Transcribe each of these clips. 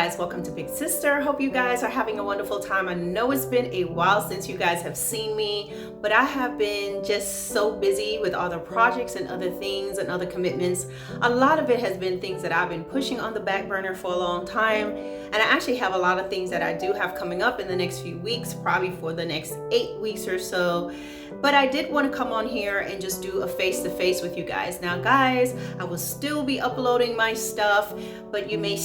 guys, welcome to Big Sister. Hope you guys are having a wonderful time. I know it's been a while since you guys have seen me, but I have been just so busy with other projects and other things and other commitments. A lot of it has been things that I've been pushing on the back burner for a long time, and I actually have a lot of things that I do have coming up in the next few weeks, probably for the next 8 weeks or so. But I did want to come on here and just do a face-to-face with you guys. Now guys, I will still be uploading my stuff, but you may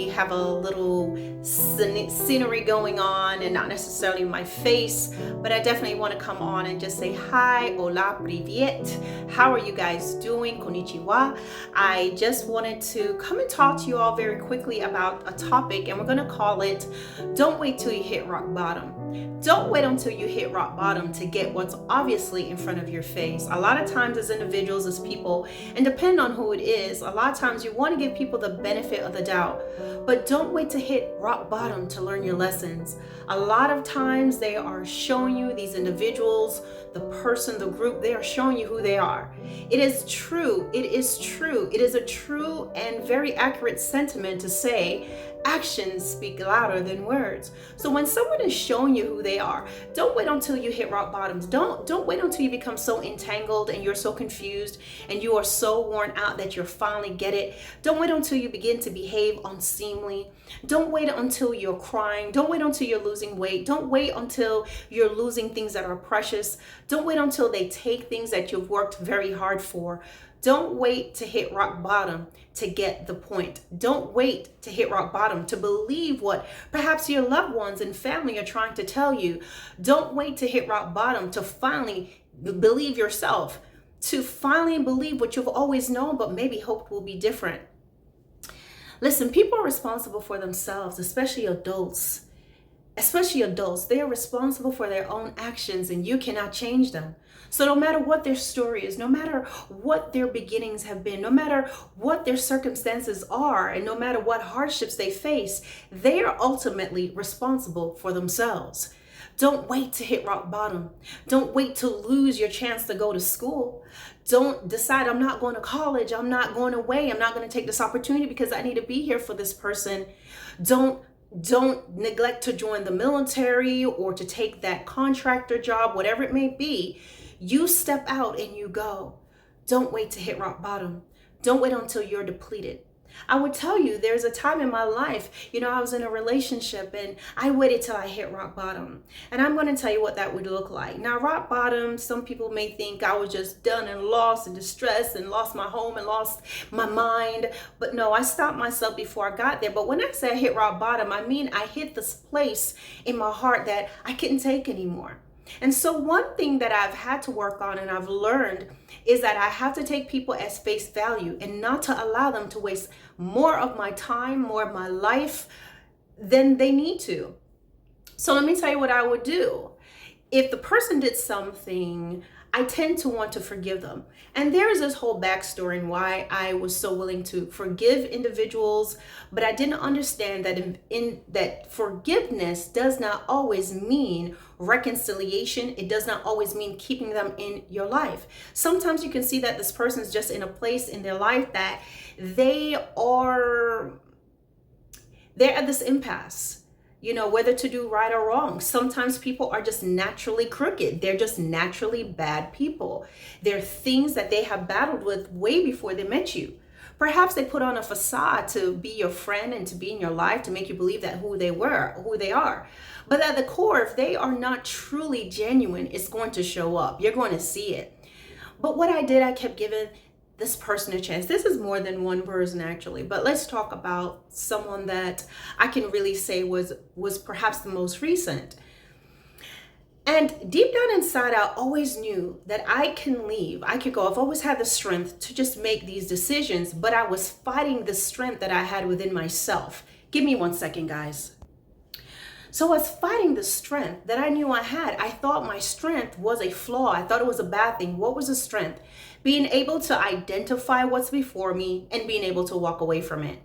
have a little scenery going on and not necessarily my face, but I definitely want to come on and just say hi, hola, privyet. How are you guys doing? Konnichiwa. I just wanted to come and talk to you all very quickly about a topic, and we're going to call it, don't wait till you hit rock bottom. Don't wait until you hit rock bottom to get what's obviously in front of your face. A lot of times as individuals, as people, and depend on who it is, a lot of times you want to give people the benefit of the doubt, but don't wait to hit rock bottom to learn your lessons. A lot of times they are showing you, these individuals, the person, the group, they are showing you who they are. It is true. It is true. It is a true and very accurate sentiment to say actions speak louder than words. So when someone is showing you who they are, don't wait until you hit rock bottoms. Don't wait until you become so entangled and you're so confused and you are so worn out that you finally get it. Don't wait until you begin to behave unseemly. Don't wait until you're crying. Don't wait until you're losing weight. Don't wait until you're losing things that are precious. Don't wait until they take things that you've worked very hard for. Don't wait to hit rock bottom to get the point. Don't wait to hit rock bottom to believe what perhaps your loved ones and family are trying to tell you. Don't wait to hit rock bottom to finally believe yourself, to finally believe what you've always known but maybe hoped will be different. Listen, people are responsible for themselves, especially adults. They are responsible for their own actions and you cannot change them. So no matter what their story is, no matter what their beginnings have been, no matter what their circumstances are, and no matter what hardships they face, they are ultimately responsible for themselves. Don't wait to hit rock bottom. Don't wait to lose your chance to go to school. Don't decide, I'm not going to college. I'm not going away. I'm not going to take this opportunity because I need to be here for this person. Don't neglect to join the military or to take that contractor job, whatever it may be. You step out and you go. Don't wait to hit rock bottom. Don't wait until you're depleted. I would tell you, there's a time in my life, I was in a relationship and I waited till I hit rock bottom. And I'm going to tell you what that would look like. Now, rock bottom, some people may think I was just done and lost and distressed and lost my home and lost my mind. But no, I stopped myself before I got there. But when I say I hit rock bottom, I mean I hit this place in my heart that I couldn't take anymore. And so one thing that I've had to work on and I've learned is that I have to take people as face value and not to allow them to waste more of my time, more of my life than they need to. So let me tell you what I would do. If the person did something, I tend to want to forgive them. And there is this whole backstory in why I was so willing to forgive individuals, but I didn't understand that that forgiveness does not always mean reconciliation. It does not always mean keeping them in your life. Sometimes you can see that this person is just in a place in their life that they're at this impasse. Whether to do right or wrong. Sometimes people are just naturally crooked. They're just naturally bad people. There are things that they have battled with way before they met you. Perhaps they put on a facade to be your friend and to be in your life to make you believe that who they are. But at the core, if they are not truly genuine, it's going to show up. You're going to see it. But what I did, I kept giving this person a chance. This is more than one person actually, but let's talk about someone that I can really say was perhaps the most recent. And deep down inside, I always knew that I can leave. I could go. I've always had the strength to just make these decisions, but I was fighting the strength that I had within myself. Give me 1 second, guys. So I was fighting the strength that I knew I had. I thought my strength was a flaw. I thought it was a bad thing. What was the strength? Being able to identify what's before me and being able to walk away from it.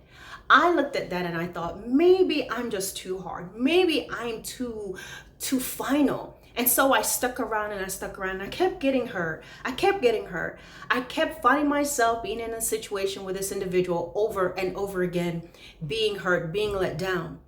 I looked at that and I thought, maybe I'm just too hard. Maybe I'm too final. And so I stuck around and I stuck around. And I kept getting hurt. I kept getting hurt. I kept finding myself being in a situation with this individual over and over again, being hurt, being let down.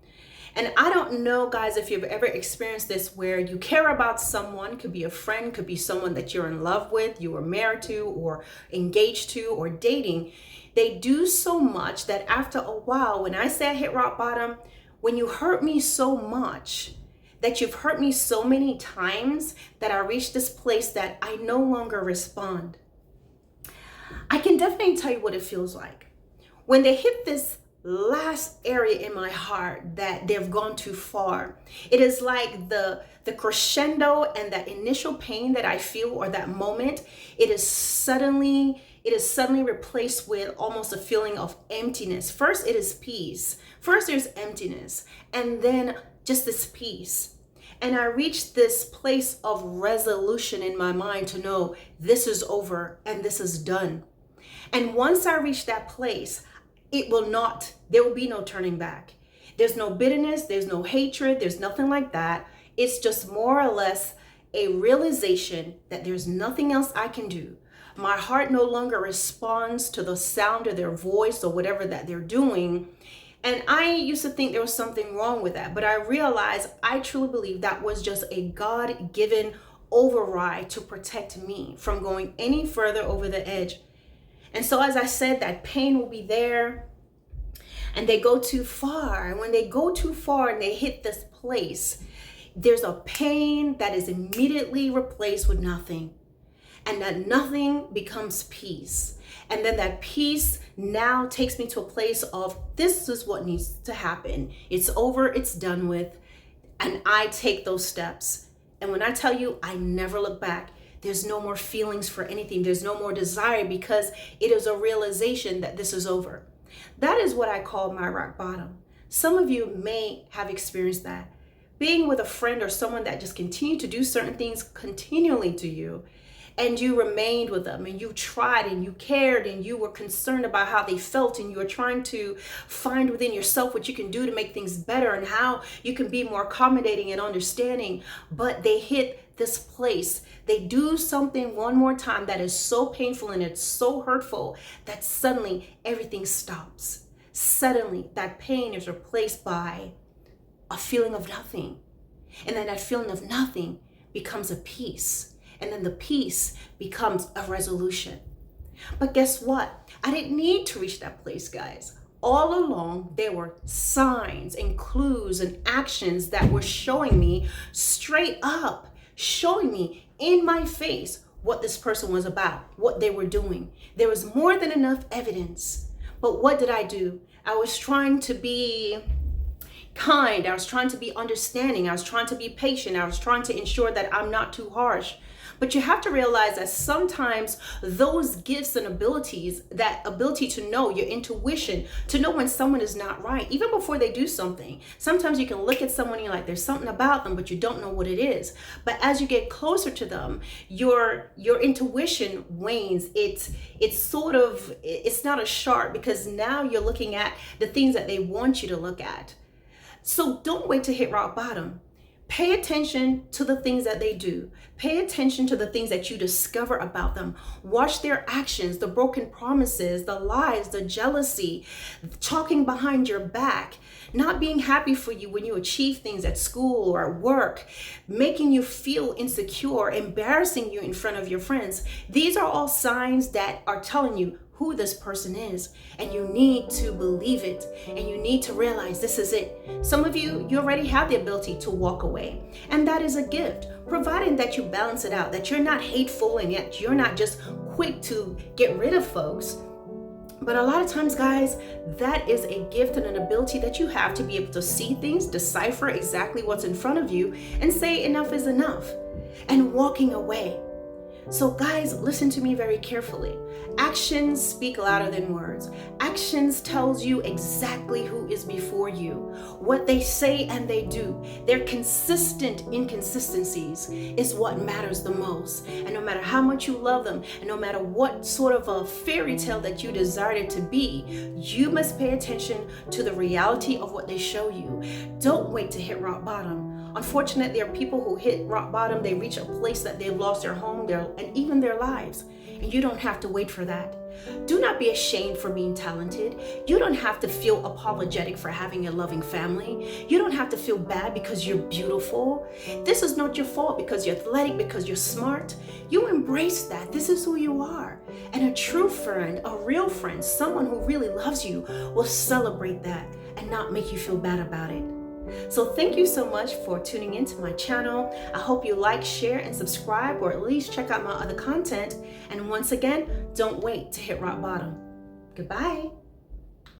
And I don't know, guys, if you've ever experienced this where you care about someone, could be a friend, could be someone that you're in love with, you were married to or engaged to or dating. They do so much that after a while, when I say I hit rock bottom, when you hurt me so much, that you've hurt me so many times that I reach this place that I no longer respond. I can definitely tell you what it feels like. When they hit this last area in my heart that they've gone too far, it is like the crescendo and that initial pain that I feel, or that moment, it is suddenly replaced with almost a feeling of emptiness. First it is peace. First there's emptiness, and then just this peace. And I reached this place of resolution in my mind to know this is over and this is done. And once I reach that place, there will be no turning back. There's no bitterness, there's no hatred, there's nothing like that. It's just more or less a realization that there's nothing else I can do. My heart no longer responds to the sound of their voice or whatever that they're doing. And I used to think there was something wrong with that, but I realized, I truly believe that was just a God-given override to protect me from going any further over the edge. And so, as I said, that pain will be there, and they go too far. And when they go too far and they hit this place, there's a pain that is immediately replaced with nothing. And that nothing becomes peace. And then that peace now takes me to a place of, this is what needs to happen. It's over, it's done with. And I take those steps. And when I tell you, I never look back. There's no more feelings for anything. There's no more desire, because it is a realization that this is over. That is what I call my rock bottom. Some of you may have experienced that. Being with a friend or someone that just continued to do certain things continually to you, and you remained with them, and you tried, and you cared, and you were concerned about how they felt, and you were trying to find within yourself what you can do to make things better and how you can be more accommodating and understanding. But they hit this place. They do something one more time that is so painful and it's so hurtful that suddenly everything stops. Suddenly that pain is replaced by a feeling of nothing. And then that feeling of nothing becomes a peace. And then the peace becomes a resolution. But guess what? I didn't need to reach that place, guys. All along, there were signs and clues and actions that were showing me straight up, showing me in my face what this person was about, what they were doing. There was more than enough evidence. But what did I do? I was trying to be kind. I was trying to be understanding. I was trying to be patient. I was trying to ensure that I'm not too harsh. But you have to realize that sometimes those gifts and abilities, that ability to know, your intuition, to know when someone is not right, even before they do something. Sometimes you can look at someone and you're like, there's something about them, but you don't know what it is. But as you get closer to them, your intuition wanes. It's not as sharp, because now you're looking at the things that they want you to look at. So don't wait to hit rock bottom. Pay attention to the things that they do. Pay attention to the things that you discover about them. Watch their actions, the broken promises, the lies, the jealousy, talking behind your back, not being happy for you when you achieve things at school or at work, making you feel insecure, embarrassing you in front of your friends. These are all signs that are telling you who this person is, and you need to believe it, and you need to realize this is it. Some of you already have the ability to walk away, and that is a gift, providing that you balance it out, that you're not hateful and yet you're not just quick to get rid of folks. But a lot of times, guys, that is a gift and an ability that you have to be able to see things, decipher exactly what's in front of you, and say enough is enough, and walking away. So guys, listen to me very carefully. Actions speak louder than words. Actions tells you exactly who is before you, what they say and they do. Their consistent inconsistencies is what matters the most. And no matter how much you love them, and no matter what sort of a fairy tale that you desire it to be, you must pay attention to the reality of what they show you. Don't wait to hit rock bottom. Unfortunately, there are people who hit rock bottom. They reach a place that they've lost their home, and even their lives. And you don't have to wait for that. Do not be ashamed for being talented. You don't have to feel apologetic for having a loving family. You don't have to feel bad because you're beautiful. This is not your fault because you're athletic, because you're smart. You embrace that. This is who you are. And a true friend, a real friend, someone who really loves you will celebrate that and not make you feel bad about it. So thank you so much for tuning into my channel. I hope you like, share, and subscribe, or at least check out my other content. And once again, don't wait to hit rock bottom. Goodbye.